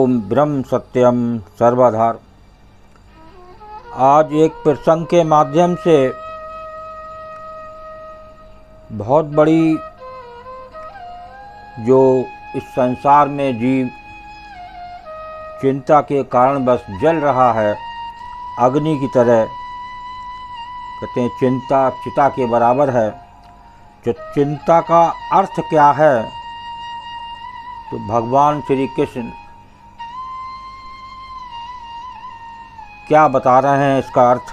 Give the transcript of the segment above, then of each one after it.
ओम ब्रह्म सत्यम सर्वधार। आज एक प्रसंग के माध्यम से बहुत बड़ी जो इस संसार में जीव चिंता के कारण बस जल रहा है, अग्नि की तरह, कहते हैं चिंता चिता के बराबर है। जो चिंता का अर्थ क्या है, तो भगवान श्री कृष्ण क्या बता रहे हैं इसका अर्थ।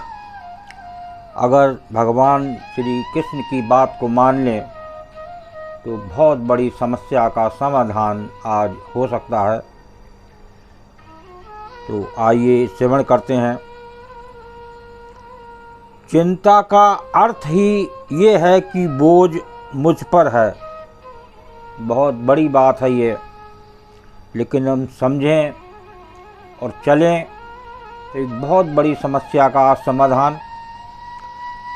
अगर भगवान श्री कृष्ण की बात को मान लें तो बहुत बड़ी समस्या का समाधान आज हो सकता है। तो आइए श्रवण करते हैं। चिंता का अर्थ ही ये है कि बोझ मुझ पर है। बहुत बड़ी बात है ये, लेकिन हम समझें और चलें तो एक बहुत बड़ी समस्या का समाधान।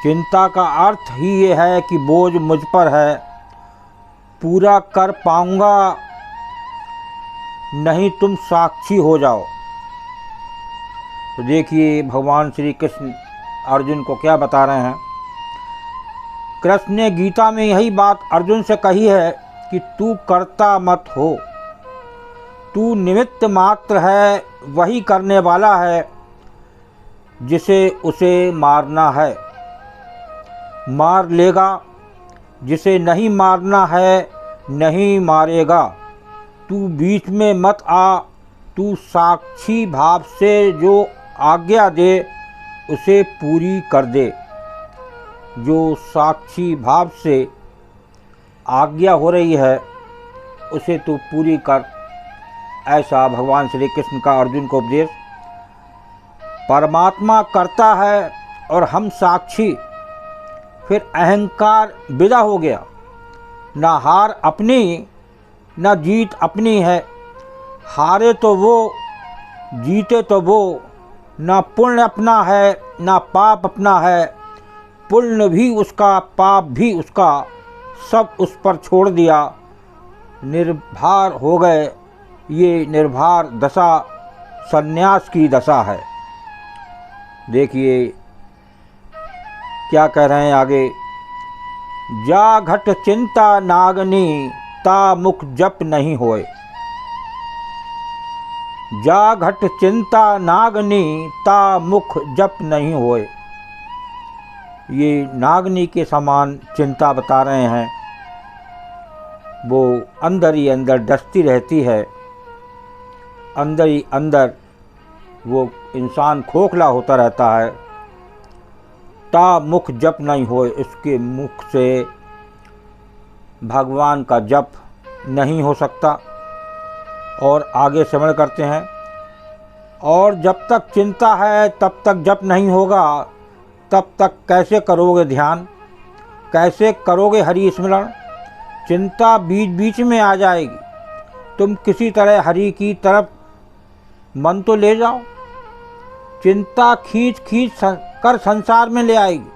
चिंता का अर्थ ही ये है कि बोझ मुझ पर है, पूरा कर पाऊंगा नहीं, तुम साक्षी हो जाओ। तो देखिए भगवान श्री कृष्ण अर्जुन को क्या बता रहे हैं। कृष्ण ने गीता में यही बात अर्जुन से कही है कि तू कर्ता मत हो, तू निमित्त मात्र है, वही करने वाला है जिसे उसे मारना है मार लेगा, जिसे नहीं मारना है नहीं मारेगा। तू बीच में मत आ, तू साक्षी भाव से जो आज्ञा दे उसे पूरी कर दे। जो साक्षी भाव से आज्ञा हो रही है उसे तू पूरी कर, ऐसा भगवान श्री कृष्ण का अर्जुन को उपदेश। परमात्मा करता है और हम साक्षी, फिर अहंकार विदा हो गया। ना हार अपनी ना जीत अपनी है, हारे तो वो जीते तो वो। ना पुण्य अपना है ना पाप अपना है, पुण्य भी उसका पाप भी उसका, सब उस पर छोड़ दिया। निर्भर हो गए। ये निर्भर दशा संन्यास की दशा है। देखिए क्या कह रहे हैं आगे। जा घट चिंता नागनी, ता मुख जप नहीं होए। जा घट चिंता नागनी, ता मुख जप नहीं होए। ये नागनी के समान चिंता बता रहे हैं। वो अंदर ही अंदर डसती रहती है, अंदर ही अंदर वो इंसान खोखला होता रहता है। ता मुख जप नहीं होए, उसके मुख से भगवान का जप नहीं हो सकता। और आगे श्रवण करते हैं। और जब तक चिंता है तब तक जप नहीं होगा, तब तक कैसे करोगे ध्यान, कैसे करोगे हरि स्मरण। चिंता बीच बीच में आ जाएगी, तुम किसी तरह हरि की तरफ मन तो ले जाओ। चिंता खींच खींच कर संसार में ले आएगी।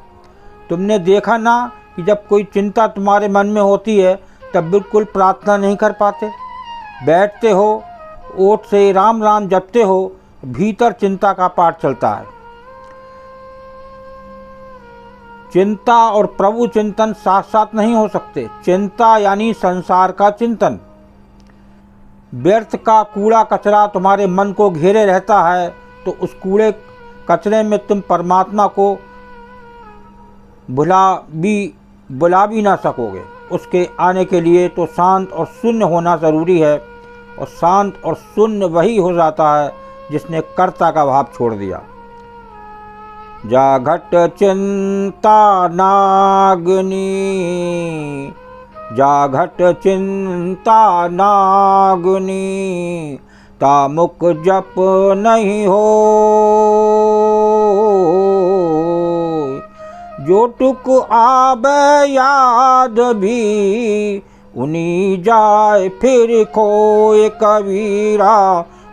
तुमने देखा ना कि जब कोई चिंता तुम्हारे मन में होती है तब बिल्कुल प्रार्थना नहीं कर पाते, बैठते हो ओठ से राम राम जपते हो, भीतर चिंता का पाठ चलता है। चिंता और प्रभु चिंतन साथ साथ नहीं हो सकते। चिंता यानी संसार का चिंतन। व्यर्थ का कूड़ा कचरा तुम्हारे मन को घेरे रहता है, तो उस कूड़े कचरे में तुम परमात्मा को बुला भी ना सकोगे। उसके आने के लिए तो शांत और शून्य होना ज़रूरी है, और शांत और शून्य वही हो जाता है जिसने कर्ता का भाव छोड़ दिया। जा घट चिंता नागनी, जा घट चिंता नागनी, ता मुख जप नहीं हो। जो टुक आबे याद भी, उन्हीं जाए फिर खोए कबीरा,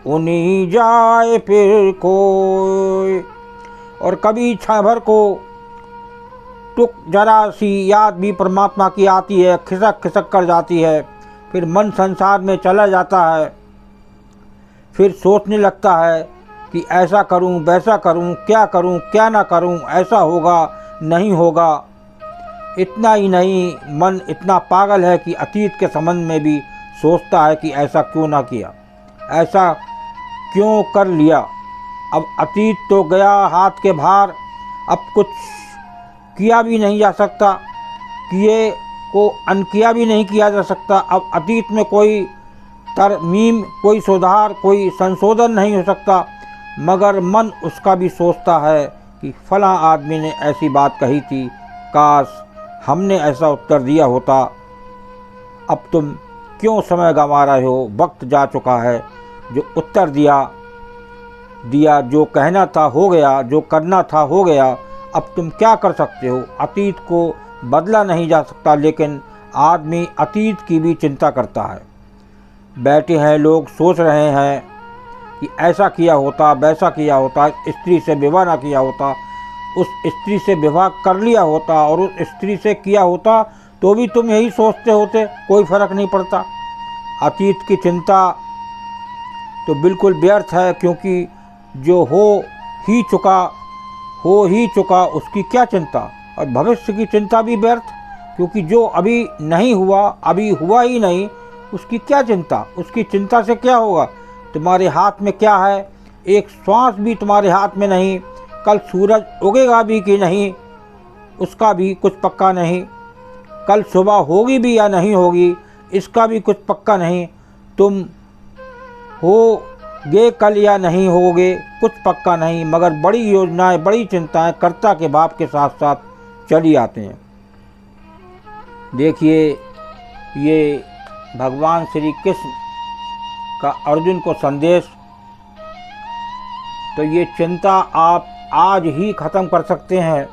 उन्हीं जाए फिर खोए। और कभी क्षण भर को टुक जरा सी याद भी परमात्मा की आती है, खिसक खिसक कर जाती है, फिर मन संसार में चला जाता है। फिर सोचने लगता है कि ऐसा करूं, वैसा करूं, क्या ना करूं, ऐसा होगा, नहीं होगा। इतना ही नहीं, मन इतना पागल है कि अतीत के संबंध में भी सोचता है कि ऐसा क्यों ना किया, ऐसा क्यों कर लिया। अब अतीत तो गया हाथ के बाहर, अब कुछ किया भी नहीं जा सकता, किए को अनकिया भी नहीं किया जा सकता। अब अतीत में कोई तरमीम, कोई सुधार, कोई संशोधन नहीं हो सकता। मगर मन उसका भी सोचता है कि फलां आदमी ने ऐसी बात कही थी, काश हमने ऐसा उत्तर दिया होता। अब तुम क्यों समय गंवा रहे हो, वक्त जा चुका है। जो उत्तर दिया, जो कहना था हो गया, जो करना था हो गया। अब तुम क्या कर सकते हो। अतीत को बदला नहीं जा सकता, लेकिन आदमी अतीत की भी चिंता करता है। बैठे हैं लोग, सोच रहे हैं कि ऐसा किया होता, वैसा किया होता, स्त्री से विवाह ना किया होता, उस स्त्री से विवाह कर लिया होता, और उस स्त्री से किया होता तो भी तुम यही सोचते होते, कोई फर्क नहीं पड़ता। अतीत की चिंता तो बिल्कुल व्यर्थ है, क्योंकि जो हो ही चुका उसकी क्या चिंता। और भविष्य की चिंता भी व्यर्थ, क्योंकि जो अभी नहीं हुआ, अभी हुआ ही नहीं, उसकी क्या चिंता। उसकी चिंता से क्या होगा। तुम्हारे हाथ में क्या है, एक श्वास भी तुम्हारे हाथ में नहीं। कल सूरज उगेगा भी कि नहीं, उसका भी कुछ पक्का नहीं। कल सुबह होगी भी या नहीं होगी, इसका भी कुछ पक्का नहीं। तुम होगे कल या नहीं होगे, कुछ पक्का नहीं। मगर बड़ी योजनाएं, बड़ी चिंताएं कर्ता के भाव के साथ साथ चली आते हैं। देखिए, ये भगवान श्री कृष्ण का अर्जुन को संदेश, तो ये चिंता आप आज ही खत्म कर सकते हैं।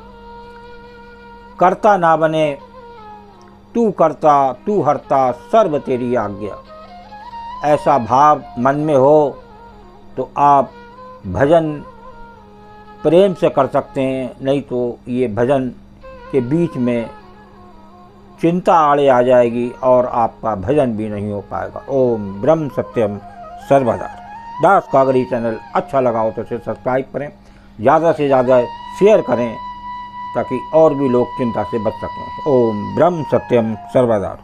कर्ता ना बने, तू करता तू हरता, सर्व तेरी आज्ञा। ऐसा भाव मन में हो तो आप भजन प्रेम से कर सकते हैं, नहीं तो ये भजन के बीच में चिंता आड़े आ जाएगी और आपका भजन भी नहीं हो पाएगा। ओम ब्रह्म सत्यम सर्वदा। दास कागरी चैनल अच्छा लगा हो तो इसे सब्सक्राइब करें, ज़्यादा से ज़्यादा शेयर करें, ताकि और भी लोग चिंता से बच सकें। ओम ब्रह्म सत्यम सर्वदा।